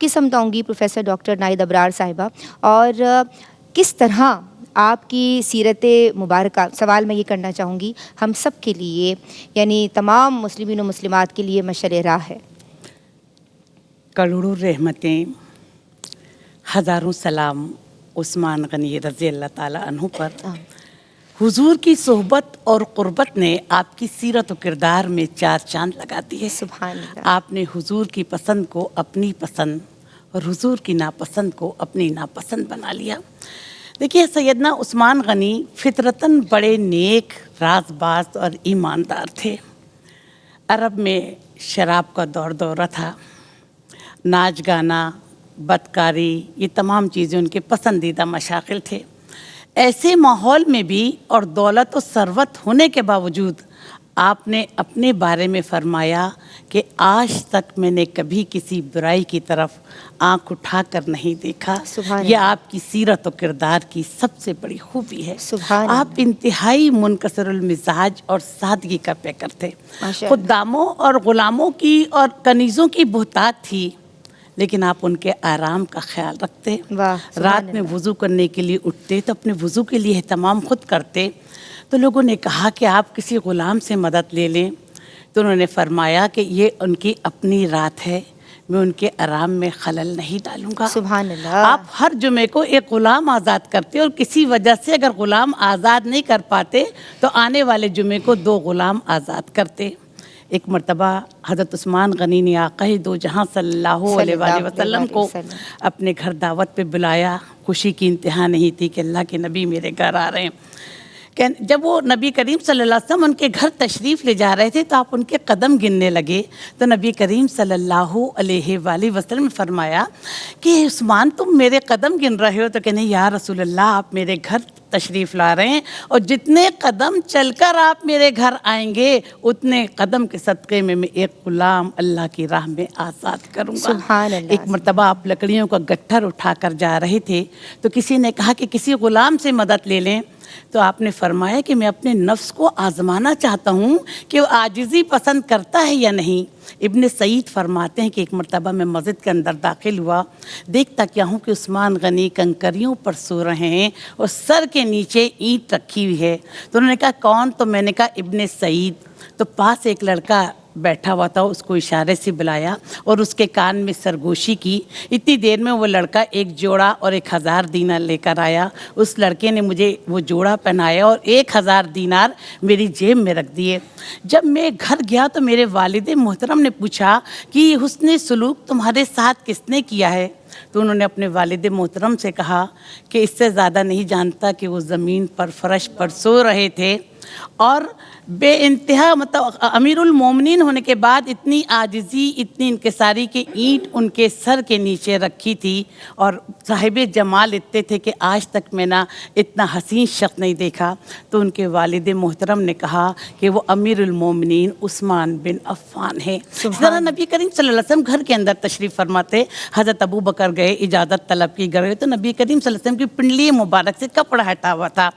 کی سمجھاؤں گی professor doctor Nahid ابرار صاحبہ، اور کس طرح آپ کی سیرت مبارکہ، سوال میں یہ کرنا چاہوں گی ہم سب کے لیے، یعنی تمام مسلمین و مسلمات کے لیے مشعل راہ ہے۔ کروڑوں رحمتیں، ہزاروں سلام عثمان غنی رضی اللہ تعالیٰ عنہ پر۔ حضور کی صحبت اور قربت نے آپ کی سیرت و کردار میں چار چاند لگا دیے۔ سبحان اللہ۔ آپ نے حضور کی پسند کو اپنی پسند اور حضور کی ناپسند کو اپنی ناپسند بنا لیا۔ دیکھیے، سیدنا عثمان غنی فطرتاً بڑے نیک، راز باز اور ایماندار تھے۔ عرب میں شراب کا دورہ تھا، ناچ گانا، بدکاری، یہ تمام چیزیں ان کے پسندیدہ مشاغل تھے۔ ایسے ماحول میں بھی اور دولت و ثروت ہونے کے باوجود آپ نے اپنے بارے میں فرمایا کہ آج تک میں نے کبھی کسی برائی کی طرف آنکھ اٹھا کر نہیں دیکھا۔ یہ آپ کی سیرت و کردار کی سب سے بڑی خوبی ہے۔ آپ انتہائی منکسر المزاج اور سادگی کا پیکر تھے۔ خداموں اور غلاموں کی اور کنیزوں کی بہتات تھی، لیکن آپ ان کے آرام کا خیال رکھتے۔ رات میں وضو کرنے کے لیے اٹھتے تو اپنے وضو کے لیے اہتمام خود کرتے۔ تو لوگوں نے کہا کہ آپ کسی غلام سے مدد لے لیں، تو انہوں نے فرمایا کہ یہ ان کی اپنی رات ہے، میں ان کے آرام میں خلل نہیں ڈالوں گا۔ سبحان اللہ۔ آپ ہر جمعے کو ایک غلام آزاد کرتے، اور کسی وجہ سے اگر غلام آزاد نہیں کر پاتے تو آنے والے جمعے کو 2 غلام آزاد کرتے۔ ایک مرتبہ حضرت عثمان غنی نے آقا دو جہاں صلی اللہ علیہ وآلہ وسلم کو اپنے گھر دعوت پہ بلایا۔ خوشی کی انتہا نہیں تھی کہ اللہ کے نبی میرے گھر آ رہے ہیں۔ جب وہ نبی کریم صلی اللہ علیہ وسلم ان کے گھر تشریف لے جا رہے تھے تو آپ ان کے قدم گننے لگے، تو نبی کریم صلی اللہ علیہ وآلہ وسلم نے فرمایا کہ عثمان تم میرے قدم گن رہے ہو؟ تو کہنے یا رسول اللہ، آپ میرے گھر تشریف لا رہے ہیں اور جتنے قدم چل کر آپ میرے گھر آئیں گے اتنے قدم کے صدقے میں ایک غلام اللہ کی راہ میں آزاد کروں گا۔ سبحان اللہ۔ ایک مرتبہ آپ لکڑیوں کا گٹھر اٹھا کر جا رہے تھے تو کسی نے کہا کہ کسی غلام سے مدد لے لیں، تو آپ نے فرمایا کہ میں اپنے نفس کو آزمانا چاہتا ہوں کہ وہ عاجزی پسند کرتا ہے یا نہیں۔ ابن سعید فرماتے ہیں کہ ایک مرتبہ میں مسجد کے اندر داخل ہوا، دیکھتا کیا ہوں کہ عثمان غنی کنکریوں پر سو رہے ہیں اور سر کے نیچے اینٹ رکھی ہوئی ہے۔ تو انہوں نے کہا کون؟ تو میں نے کہا ابن سعید۔ تو پاس ایک لڑکا بیٹھا ہوا تھا، اس کو اشارے سے بلایا اور اس کے کان میں سرگوشی کی۔ اتنی دیر میں وہ لڑکا ایک جوڑا اور 1000 دینار لے کر آیا۔ اس لڑکے نے مجھے وہ جوڑا پہنایا اور 1000 دینار میری جیب میں رکھ دیے۔ جب میں گھر گیا تو میرے والد محترم نے پوچھا کہ یہ حسن سلوک تمہارے ساتھ کس نے کیا ہے؟ تو انہوں نے اپنے والد محترم سے کہا کہ اس سے زیادہ نہیں جانتا کہ وہ زمین پر فرش پر سو رہے تھے، اور بے انتہا امیر المومنین ہونے کے بعد اتنی عاجزی، اتنی انکساری کہ اینٹ ان کے سر کے نیچے رکھی تھی، اور صاحب جمال اتنے تھے کہ آج تک میں نے اتنا حسین شخص نہیں دیکھا۔ تو ان کے والد محترم نے کہا کہ وہ امیر المومنین عثمان بن عفان ہیں۔ ذرا نبی کریم صلی اللہ علیہ وسلم گھر کے اندر تشریف فرماتے، حضرت ابو بکر گئے، اجازت طلب کی گئے تو نبی کریم صلی اللہ علیہ وسلم کی پنڈلی مبارک سے کپڑا ہٹا ہوا تھا،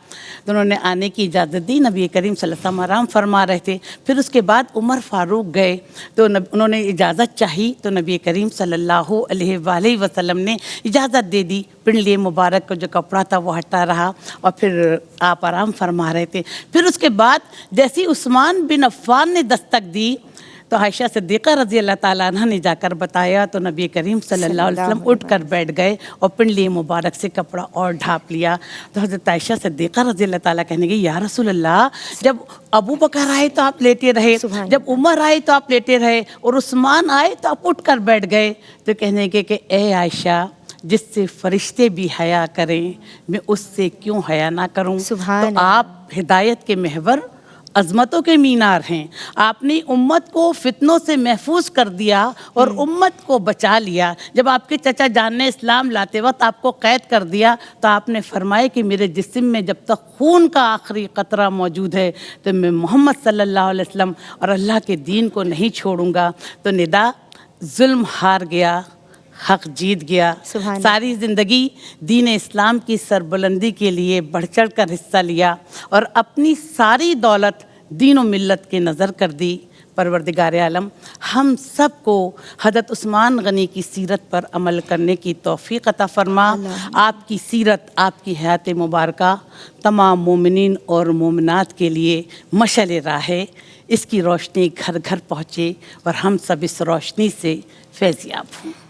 تو انہوں نے آنے کی اجازت دی۔ نبی کریم صلی اللہ علیہ وسلم آرام فرما رہے تھے۔ پھر اس کے بعد عمر فاروق گئے تو انہوں نے اجازت چاہی، تو نبی کریم صلی اللہ علیہ وآلہ وسلم نے اجازت دے دی۔ پنڈلی مبارک کا جو کپڑا تھا وہ ہٹا رہا اور پھر آپ آرام فرما رہے تھے۔ پھر اس کے بعد جیسی عثمان بن عفان نے دستک دی تو عائشہ صدیقہ رضی اللہ تعالیٰ عنہ نے جا کر بتایا، تو نبی کریم صلی اللہ علیہ وسلم اٹھ کر بیٹھ گئے اور پنڈلی مبارک سے کپڑا اور ڈھانپ لیا۔ تو حضرت عائشہ صدیقہ رضی اللہ تعالیٰ کہنے گئی یا رسول اللہ، جب ابو بکر آئے تو آپ لیٹے رہے، جب عمر آئے تو آپ لیٹے رہے، اور عثمان آئے تو آپ اٹھ کر بیٹھ گئے۔ تو کہنے گے کہ اے عائشہ، جس سے فرشتے بھی حیا کریں میں اس سے کیوں حیا نہ کروں؟ تو آپ ہدایت کے محور، عظمتوں کے مینار ہیں۔ آپ نے امت کو فتنوں سے محفوظ کر دیا اور امت کو بچا لیا۔ جب آپ کے چچا جان نے اسلام لاتے وقت آپ کو قید کر دیا تو آپ نے فرمایا کہ میرے جسم میں جب تک خون کا آخری قطرہ موجود ہے تو میں محمد صلی اللہ علیہ وسلم اور اللہ کے دین کو نہیں چھوڑوں گا۔ تو ندا، ظلم ہار گیا، حق جیت گیا۔ ساری زندگی دین اسلام کی سربلندی کے لیے بڑھ چڑھ کر حصہ لیا اور اپنی ساری دولت دین و ملت کے نظر کر دی۔ پروردگار عالم ہم سب کو حضرت عثمان غنی کی سیرت پر عمل کرنے کی توفیق عطا فرما. آپ کی سیرت، آپ کی حیات مبارکہ تمام مومنین اور مومنات کے لیے مشعل راہ ہے. اس کی روشنی گھر گھر پہنچے اور ہم سب اس روشنی سے فیضیاب ہوں.